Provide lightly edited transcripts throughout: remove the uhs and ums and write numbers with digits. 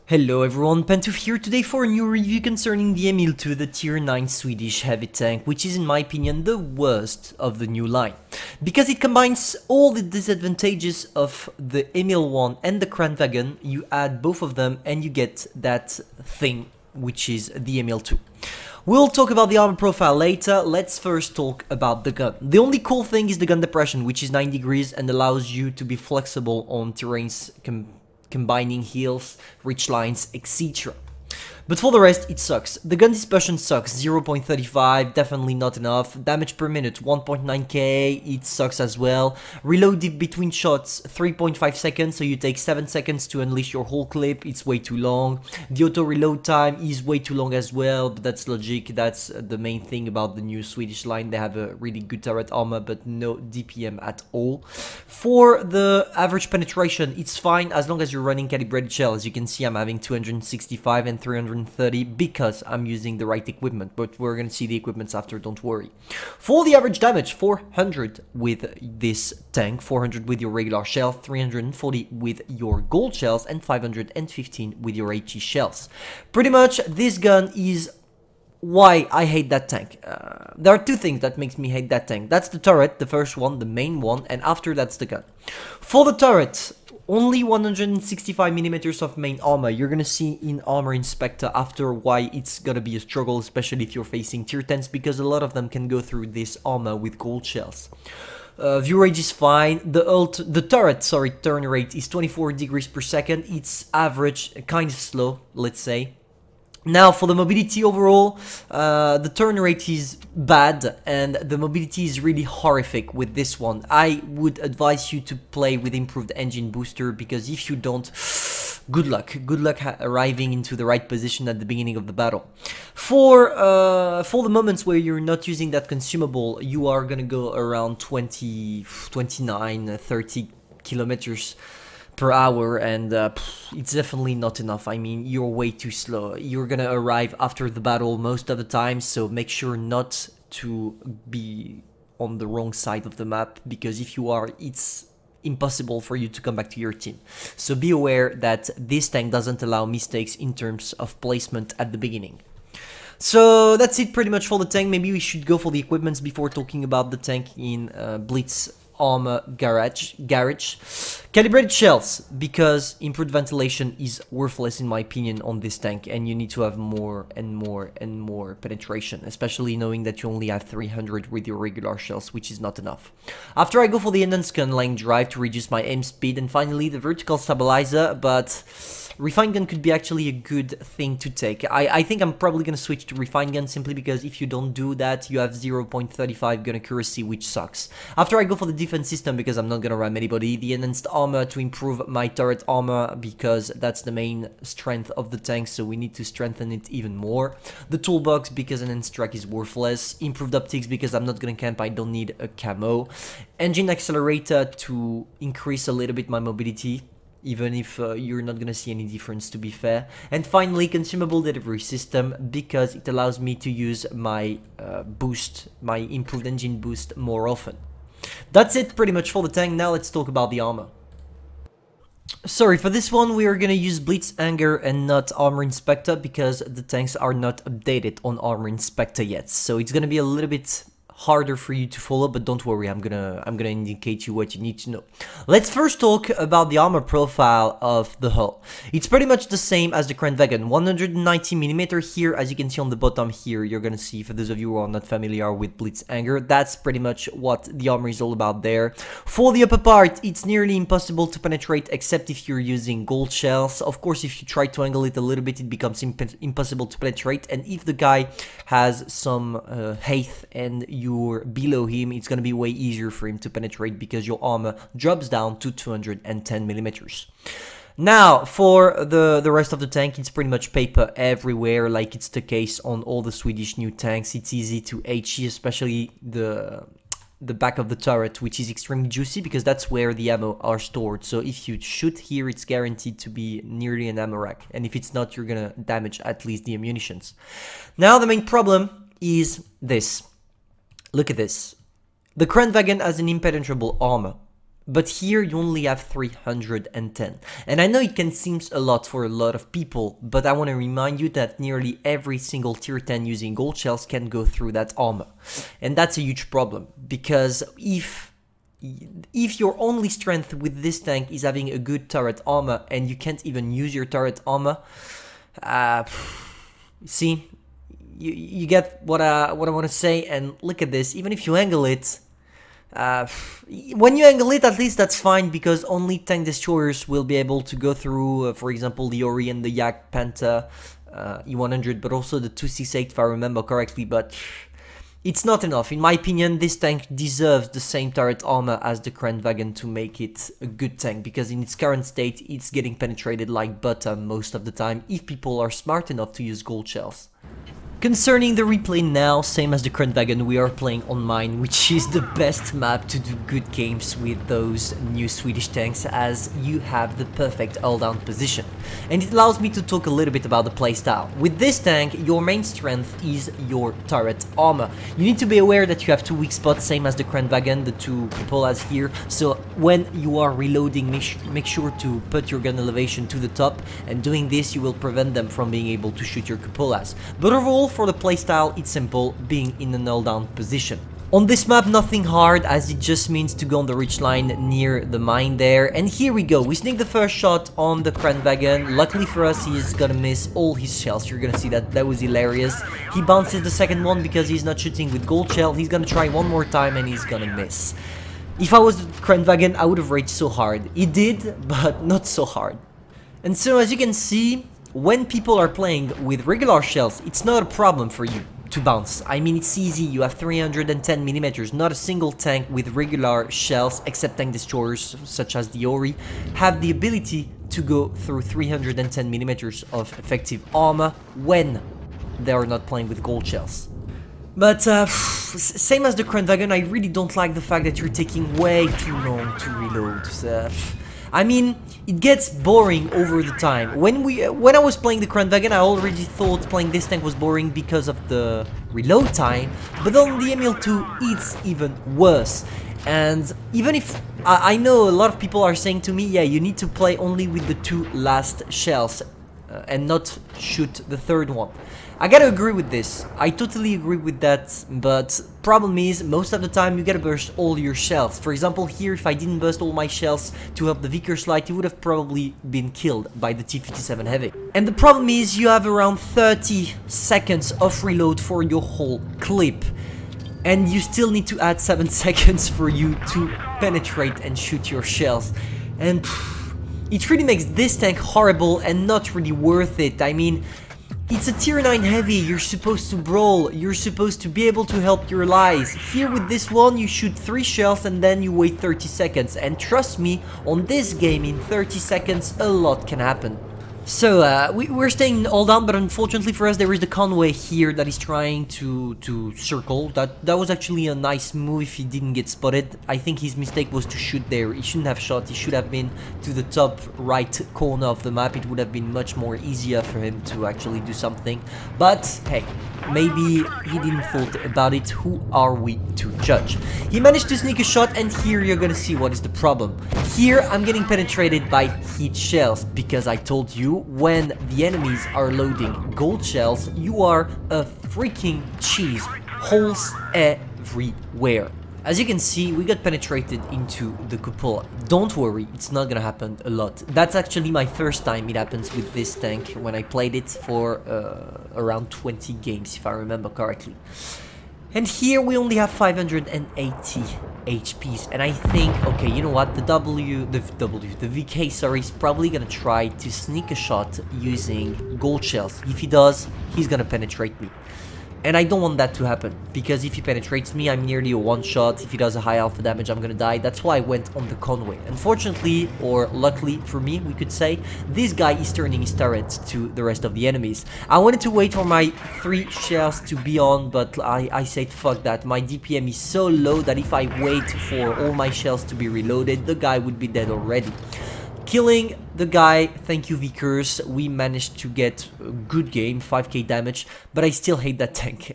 Hello everyone, Pantoufleee here today for a new review concerning the EMIL 2, the tier 9 Swedish heavy tank, which is in my opinion the worst of the new line. Because it combines all the disadvantages of the EMIL 1 and the Kranwagen, you add both of them and you get that thing, which is the EMIL 2. We'll talk about the armor profile later. Let's first talk about the gun. The only cool thing is the gun depression, which is 9 degrees and allows you to be flexible on terrains combining hills, ridge lines, etc. But for the rest, it sucks. The gun dispersion sucks, 0.35, definitely not enough. Damage per minute, 1.9k, it sucks as well. Reload between shots, 3.5 seconds, so you take 7 seconds to unleash your whole clip, it's way too long. The auto reload time is way too long as well, but that's logic. That's the main thing about the new Swedish line. They have a really good turret armor, but no DPM at all. For the average penetration, it's fine as long as you're running calibrated shell. As you can see, I'm having 265 and 330 because I'm using the right equipment, but we're gonna see the equipments after, don't worry. For the average damage, 400 with this tank, 400 with your regular shell, 340 with your gold shells, and 515 with your HE shells. Pretty much this gun is why I hate that tank. There are two things that makes me hate that tank. That's the turret, the first one, the main one, and after that's the gun. For the turret, only 165mm of main armor. You're gonna see in Armor Inspector after why it's gonna be a struggle, especially if you're facing tier 10s, because a lot of them can go through this armor with gold shells. View range is fine. The turret, turn rate is 24 degrees per second. It's average, kind of slow, let's say. Now for the mobility overall, the turn rate is bad and the mobility is really horrific with this one. I would advise you to play with improved engine booster, because if you don't, good luck arriving into the right position at the beginning of the battle. For the moments where you're not using that consumable, you are gonna go around 29, 30 kilometers per hour, and it's definitely not enough. I mean, you're way too slow. You're gonna arrive after the battle most of the time, so make sure not to be on the wrong side of the map, because if you are, it's impossible for you to come back to your team. So be aware that this tank doesn't allow mistakes in terms of placement at the beginning. So that's it pretty much for the tank. Maybe we should go for the equipments before talking about the tank in Blitz Armor Garage. Calibrated shells, because improved ventilation is worthless in my opinion on this tank, and you need to have more and more penetration, especially knowing that you only have 300 with your regular shells, which is not enough. After I go for the enhanced gun line drive to reduce my aim speed, and finally the vertical stabilizer, but refined gun could be actually a good thing to take. I think I'm probably gonna switch to refined gun, simply because if you don't do that, you have 0.35 gun accuracy, which sucks. After I go for the defense system, because I'm not gonna ram anybody, the enhanced armor to improve my turret armor, because that's the main strength of the tank, so we need to strengthen it even more. The toolbox, because enhanced track is worthless. Improved optics, because I'm not gonna camp, I don't need a camo. Engine accelerator to increase a little bit my mobility, even if you're not gonna see any difference, to be fair. And finally, consumable delivery system, because it allows me to use my boost, my improved engine boost, more often. That's it pretty much for the tank. Now let's talk about the armor. Sorry, for this one we are gonna use Blitz Anger and not Armor Inspector, because the tanks are not updated on Armor Inspector yet. So it's gonna be a little bit harder for you to follow, but don't worry, I'm gonna indicate you what you need to know. Let's first talk about the armor profile of the hull. It's pretty much the same as the Kranwagen, 190mm here. As you can see on the bottom here, you're gonna see, for those of you who are not familiar with Blitz Anger, that's pretty much what the armor is all about there. For the upper part, it's nearly impossible to penetrate except if you're using gold shells. Of course, if you try to angle it a little bit, it becomes impossible to penetrate, and if the guy has some height and you're below him, it's gonna be way easier for him to penetrate, because your armor drops down to 210mm. Now, for the rest of the tank, it's pretty much paper everywhere, like it's the case on all the Swedish new tanks. It's easy to HE, especially the back of the turret, which is extremely juicy, because that's where the ammo are stored. So if you shoot here, it's guaranteed to be nearly an ammo rack, and if it's not, you're gonna damage at least the ammunitions. Now the main problem is this. Look at this. The Kranwagen has an impenetrable armor. But here you only have 310. And I know it can seem a lot for a lot of people, but I want to remind you that nearly every single tier 10 using gold shells can go through that armor. And that's a huge problem, because if your only strength with this tank is having a good turret armor and you can't even use your turret armor, see, you get what I want to say. And look at this, even if you angle it, when you angle it, at least that's fine, because only tank destroyers will be able to go through, for example, the Ori and the Yak Panther E100, but also the 268 if I remember correctly. But it's not enough. In my opinion, this tank deserves the same turret armor as the Krendwagen to make it a good tank, because in its current state, it's getting penetrated like butter most of the time, if people are smart enough to use gold shells. Concerning the replay now, same as the Krendwagen, we are playing on mine, which is the best map to do good games with those new Swedish tanks, as you have the perfect all-down position. And it allows me to talk a little bit about the playstyle. With this tank, your main strength is your turret armor. You need to be aware that you have two weak spots, same as the Krendwagen, the two cupolas here. So when you are reloading, make sure to put your gun elevation to the top, and doing this you will prevent them from being able to shoot your cupolas. But overall, for the playstyle, it's simple, being in an all-down position. On this map, nothing hard, as it just means to go on the ridge line near the mine there. And here we go, we sneak the first shot on the Krendwagen. Luckily for us, he's gonna miss all his shells. You're gonna see that, that was hilarious. He bounces the second one because he's not shooting with gold shell. He's gonna try one more time and he's gonna miss. If I was the Krendwagen, I would have raged so hard. He did, but not so hard. And so as you can see, when people are playing with regular shells, it's not a problem for you to bounce. I mean, it's easy, you have 310mm, not a single tank with regular shells, except tank destroyers such as the Ori, have the ability to go through 310mm of effective armor when they are not playing with gold shells. But same as the Krendwagen, I really don't like the fact that you're taking way too long to reload. I mean, it gets boring over the time. When I was playing the Krendwagen, I already thought playing this tank was boring because of the reload time, but on the EMIL 2, it's even worse. And even if I know a lot of people are saying to me, yeah, you need to play only with the two last shells and not shoot the third one. I gotta agree with this, I totally agree with that, but problem is, most of the time you gotta burst all your shells. For example, here, if I didn't burst all my shells to help the Vickers Light, he would have probably been killed by the T-57 Heavy. And the problem is, you have around 30 seconds of reload for your whole clip. And you still need to add 7 seconds for you to penetrate and shoot your shells. And it really makes this tank horrible and not really worth it. I mean, it's a tier 9 heavy, you're supposed to brawl, you're supposed to be able to help your allies. Here with this one, you shoot 3 shells and then you wait 30 seconds. And trust me, on this game, in 30 seconds, a lot can happen. So, we're staying all down, but unfortunately for us, there is the Conway here that is trying to circle. That was actually a nice move if he didn't get spotted. I think his mistake was to shoot there. He shouldn't have shot. He should have been to the top right corner of the map. It would have been much more easier for him to actually do something. But, hey, maybe he didn't thought about it. Who are we to judge? He managed to sneak a shot, and here you're gonna see what is the problem. Here, I'm getting penetrated by heat shells, because I told you, when the enemies are loading gold shells, you are a freaking cheese. Holes everywhere. As you can see, we got penetrated into the cupola. Don't worry, it's not gonna happen a lot. That's actually my first time it happens with this tank, when I played it for around 20 games, if I remember correctly. And here we only have 580 HPs, and I think, okay, you know what, the VK, sorry, is probably gonna try to sneak a shot using gold shells. If he does, he's gonna penetrate me. And I don't want that to happen, because if he penetrates me, I'm nearly a one-shot. If he does a high alpha damage, I'm gonna die. That's why I went on the Conway. Unfortunately, or luckily for me, we could say, this guy is turning his turret to the rest of the enemies. I wanted to wait for my 3 shells to be on, but I said fuck that. My DPM is so low that if I wait for all my shells to be reloaded, the guy would be dead already. Killing the guy, thank you Vickers, we managed to get a good game, 5k damage, but I still hate that tank.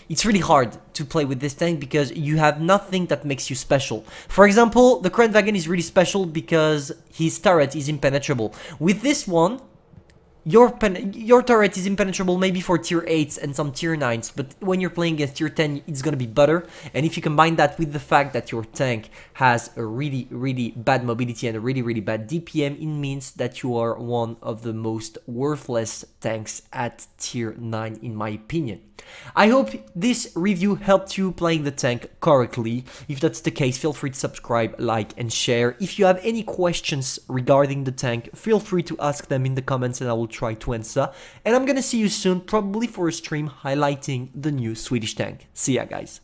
It's really hard to play with this tank because you have nothing that makes you special. For example, the Kranwagen is really special because his turret is impenetrable. With this one, your turret is impenetrable maybe for tier 8s and some tier 9s, but when you're playing against tier 10, it's gonna be butter. And if you combine that with the fact that your tank has a really bad mobility and a really bad DPM, it means that you are one of the most worthless tanks at tier 9 in my opinion. I hope this review helped you playing the tank correctly. If that's the case, feel free to subscribe, like and share. If you have any questions regarding the tank, feel free to ask them in the comments and I will try to answer. And I'm gonna see you soon, probably for a stream highlighting the new Swedish tank. See ya guys.